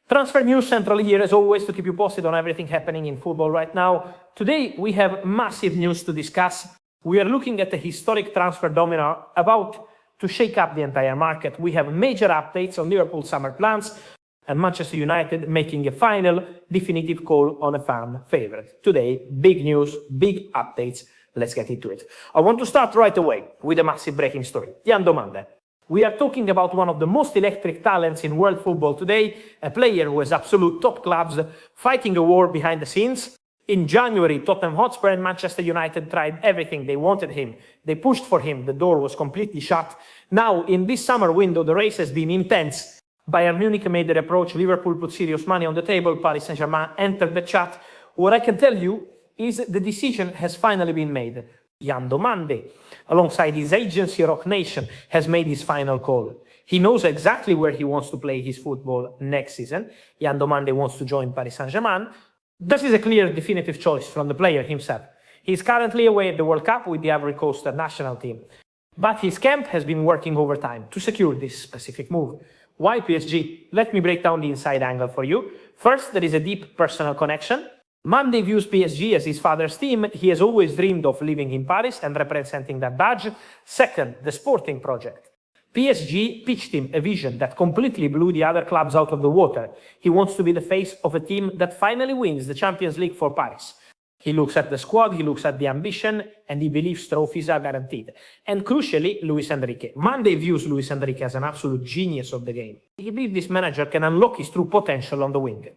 Transfer news central here as always to keep you posted on everything happening in football right now. Today we have massive news to discuss. We are looking at a historic transfer domino about to shake up the entire market. We have major updates on Liverpool summer plans and Manchester United making a final definitive call on a fan favorite. Today, big news, big updates. Let's get into it. I want to start right away with a massive breaking story. Yando Mande. We are talking about one of the most electric talents in world football today, a player who has absolute top clubs fighting a war behind the scenes. In January, Tottenham Hotspur and Manchester United tried everything. They wanted him. They pushed for him. The door was completely shut. Now, in this summer window, the race has been intense. Bayern Munich made their approach. Liverpool put serious money on the table. Paris Saint-Germain entered the chat. What I can tell you is the decision has finally been made. Yando Mande, alongside his agency Rock Nation, has made his final call. He knows exactly where he wants to play his football next season. Yando Mande wants to join Paris Saint-Germain. This is a clear, definitive choice from the player himself. He's currently away at the World Cup with the Ivory Coast national team. But his camp has been working overtime to secure this specific move. Why PSG? Let me break down the inside angle for you. First, there is a deep personal connection. Mande views PSG as his father's team. He has always dreamed of living in Paris and representing that badge. Second, the sporting project. PSG pitched him a vision that completely blew the other clubs out of the water. He wants to be the face of a team that finally wins the Champions League for Paris. He looks at the squad, he looks at the ambition, and he believes trophies are guaranteed. And crucially, Luis Enrique. Mande views Luis Enrique as an absolute genius of the game. He believes this manager can unlock his true potential on the wing.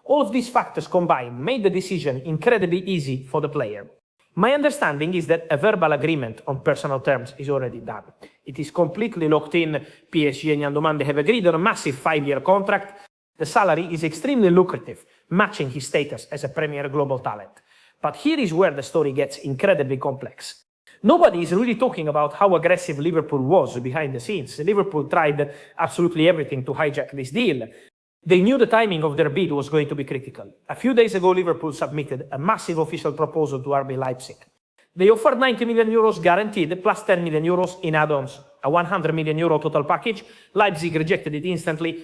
All of these factors combined made the decision incredibly easy for the player. My understanding is that a verbal agreement on personal terms is already done. It is completely locked in. PSG and Yando Mande have agreed on a massive 5-year contract. The salary is extremely lucrative, matching his status as a premier global talent. But here is where the story gets incredibly complex. Nobody is really talking about how aggressive Liverpool was behind the scenes. Liverpool tried absolutely everything to hijack this deal. They knew the timing of their bid was going to be critical. A few days ago, Liverpool submitted a massive official proposal to RB Leipzig. They offered 90 million euros guaranteed, plus 10 million euros in add-ons, a 100 million euro total package. Leipzig rejected it instantly.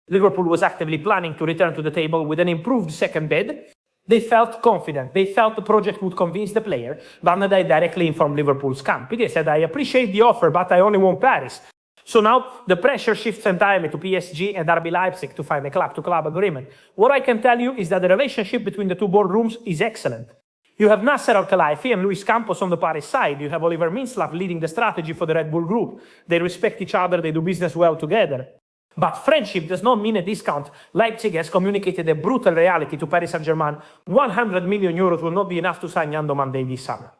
Liverpool was actively planning to return to the table with an improved second bid. They felt confident. They felt the project would convince the player, but they directly informed Liverpool's camp. They said, I appreciate the offer, but I only want Paris. So now the pressure shifts entirely to PSG and RB Leipzig to find a club-to-club agreement. What I can tell you is that the relationship between the two boardrooms is excellent. You have Nasser Al-Khelaifi and Luis Campos on the Paris side. You have Oliver Minslav leading the strategy for the Red Bull group. They respect each other. They do business well together. But friendship does not mean a discount. Leipzig has communicated a brutal reality to Paris Saint-Germain. 100 million euros will not be enough to sign Yando Mande this summer.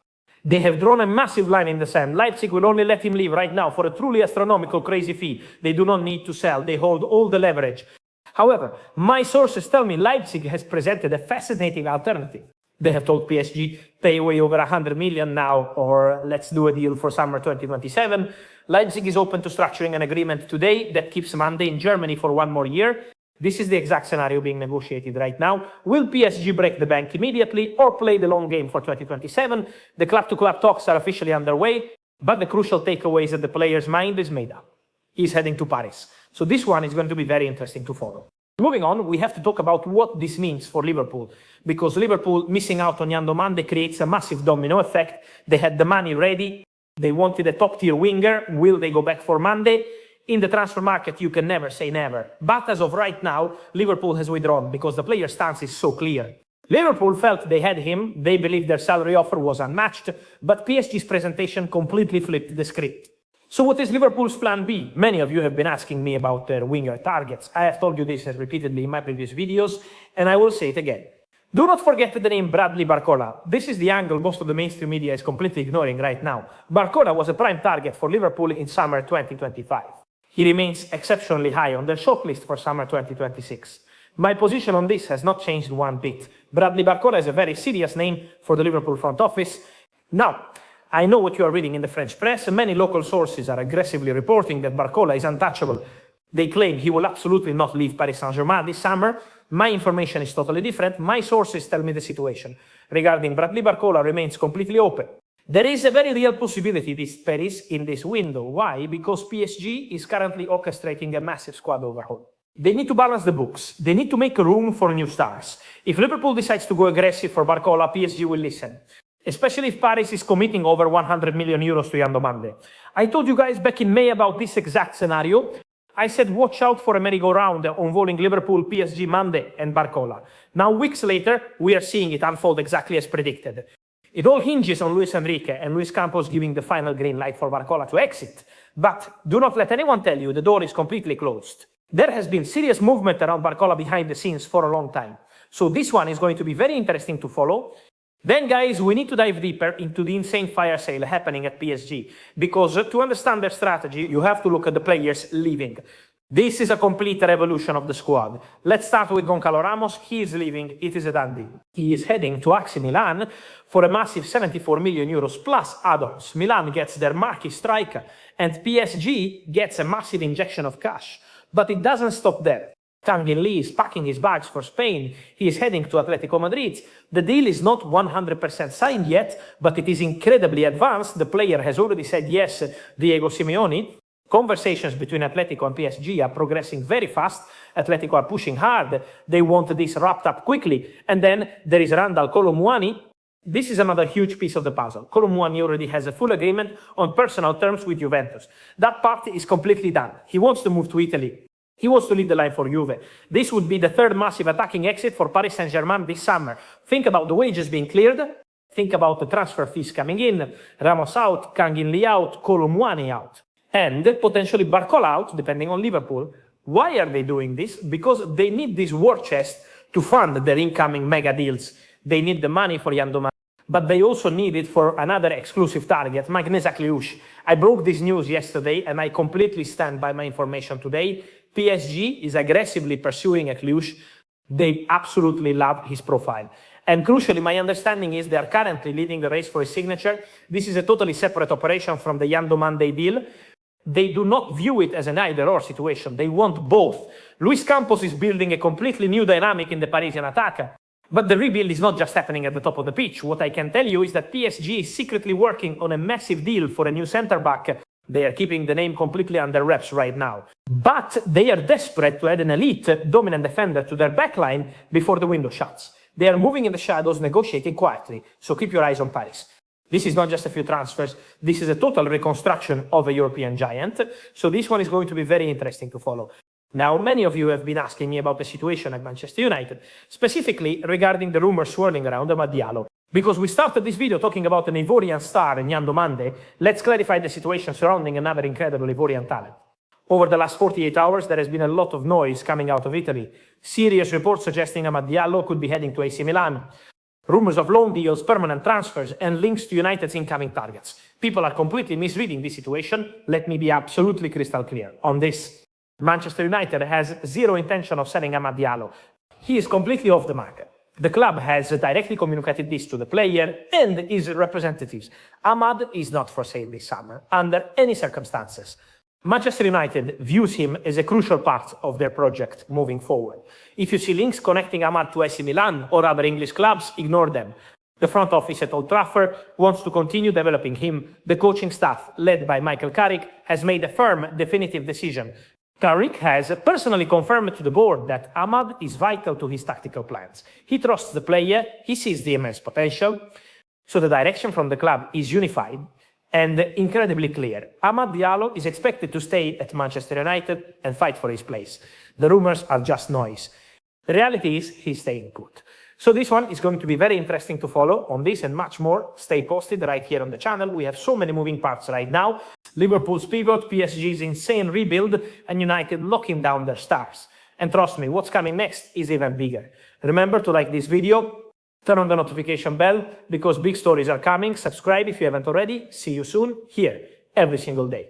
They have drawn a massive line in the sand. Leipzig will only let him leave right now for a truly astronomical, crazy fee. They do not need to sell. They hold all the leverage. However, my sources tell me Leipzig has presented a fascinating alternative. They have told PSG, pay away over 100 million now, or let's do a deal for summer 2027. Leipzig is open to structuring an agreement today that keeps Mande in Germany for 1 more year. This is the exact scenario being negotiated right now. Will PSG break the bank immediately or play the long game for 2027? The club-to-club talks are officially underway, but the crucial takeaway is that the player's mind is made up. He's heading to Paris. So this one is going to be very interesting to follow. Moving on, we have to talk about what this means for Liverpool, because Liverpool missing out on Yando Mande creates a massive domino effect. They had the money ready. They wanted a top-tier winger. Will they go back for Mande? In the transfer market, you can never say never. But as of right now, Liverpool has withdrawn because the player's stance is so clear. Liverpool felt they had him. They believed their salary offer was unmatched, but PSG's presentation completely flipped the script. So what is Liverpool's plan B? Many of you have been asking me about their winger targets. I have told you this repeatedly in my previous videos, and I will say it again. Do not forget the name Bradley Barcola. This is the angle most of the mainstream media is completely ignoring right now. Barcola was a prime target for Liverpool in summer 2025. He remains exceptionally high on their shortlist for summer 2026. My position on this has not changed one bit. Bradley Barcola is a very serious name for the Liverpool front office. Now, I know what you are reading in the French press. Many local sources are aggressively reporting that Barcola is untouchable. They claim he will absolutely not leave Paris Saint-Germain this summer. My information is totally different. My sources tell me the situation regarding Bradley Barcola remains completely open. There is a very real possibility this Paris in this window. Why? Because PSG is currently orchestrating a massive squad overhaul. They need to balance the books. They need to make room for new stars. If Liverpool decides to go aggressive for Barcola, PSG will listen. Especially if Paris is committing over 100 million euros to Yando Mande. I told you guys back in May about this exact scenario. I said watch out for a merry-go-round involving Liverpool, PSG, Mande and Barcola. Now, weeks later, we are seeing it unfold exactly as predicted. It all hinges on Luis Enrique and Luis Campos giving the final green light for Barcola to exit. But do not let anyone tell you the door is completely closed. There has been serious movement around Barcola behind the scenes for a long time. So this one is going to be very interesting to follow. Then, guys, we need to dive deeper into the insane fire sale happening at PSG. Because to understand their strategy, you have to look at the players leaving. This is a complete revolution of the squad. Let's start with Goncalo Ramos. He is leaving. It is a done deal. He is heading to AC Milan for a massive 74 million euros plus add-ons. Milan gets their marquee striker, and PSG gets a massive injection of cash. But it doesn't stop there. Kangin Lee is packing his bags for Spain. He is heading to Atletico Madrid. The deal is not 100% signed yet, but it is incredibly advanced. The player has already said yes, Diego Simeone. Conversations between Atletico and PSG are progressing very fast. Atletico are pushing hard. They want this wrapped up quickly. And then there is Kolo Muani. This is another huge piece of the puzzle. Kolo Muani already has a full agreement on personal terms with Juventus. That part is completely done. He wants to move to Italy. He wants to lead the line for Juve. This would be the third massive attacking exit for Paris Saint-Germain this summer. Think about the wages being cleared. Think about the transfer fees coming in. Ramos out, Kangin Lee out, Kolo Muani out. And potentially Barcola out, depending on Liverpool. Why are they doing this? Because they need this war chest to fund their incoming mega deals. They need the money for Yando Mande, but they also need it for another exclusive target, Akliouche. I broke this news yesterday, and I completely stand by my information today. PSG is aggressively pursuing Akliouche. They absolutely love his profile. And crucially, my understanding is they are currently leading the race for his signature. This is a totally separate operation from the Yando Mande deal. They do not view it as an either-or situation. They want both. Luis Campos is building a completely new dynamic in the Parisian attack. But the rebuild is not just happening at the top of the pitch. What I can tell you is that PSG is secretly working on a massive deal for a new centre-back. They are keeping the name completely under wraps right now. But they are desperate to add an elite, dominant defender to their backline before the window shuts. They are moving in the shadows, negotiating quietly. So keep your eyes on Paris. This is not just a few transfers. This is a total reconstruction of a European giant. So this one is going to be very interesting to follow. Now, many of you have been asking me about the situation at Manchester United, specifically regarding the rumors swirling around Amad Diallo. Because we started this video talking about an Ivorian star in Yando Mande, let's clarify the situation surrounding another incredible Ivorian talent. Over the last 48 hours, there has been a lot of noise coming out of Italy. Serious reports suggesting Amad Diallo could be heading to AC Milan. Rumors of loan deals, permanent transfers, and links to United's incoming targets. People are completely misreading this situation. Let me be absolutely crystal clear on this. Manchester United has zero intention of selling Amad Diallo. He is completely off the market. The club has directly communicated this to the player and his representatives. Amad is not for sale this summer, under any circumstances. Manchester United views him as a crucial part of their project moving forward. If you see links connecting Amad to AC Milan or other English clubs, ignore them. The front office at Old Trafford wants to continue developing him. The coaching staff, led by Michael Carrick, has made a firm, definitive decision. Carrick has personally confirmed to the board that Amad is vital to his tactical plans. He trusts the player, he sees the immense potential, so the direction from the club is unified and incredibly clear. Amad Diallo is expected to stay at Manchester United and fight for his place. The rumors are just noise. The reality is he's staying put. So this one is going to be very interesting to follow. On this and much more, stay posted right here on the channel. We have so many moving parts right now. Liverpool's pivot, PSG's insane rebuild, and United locking down their stars. And trust me, what's coming next is even bigger. Remember to like this video, turn on the notification bell, because big stories are coming. Subscribe if you haven't already. See you soon, here, every single day.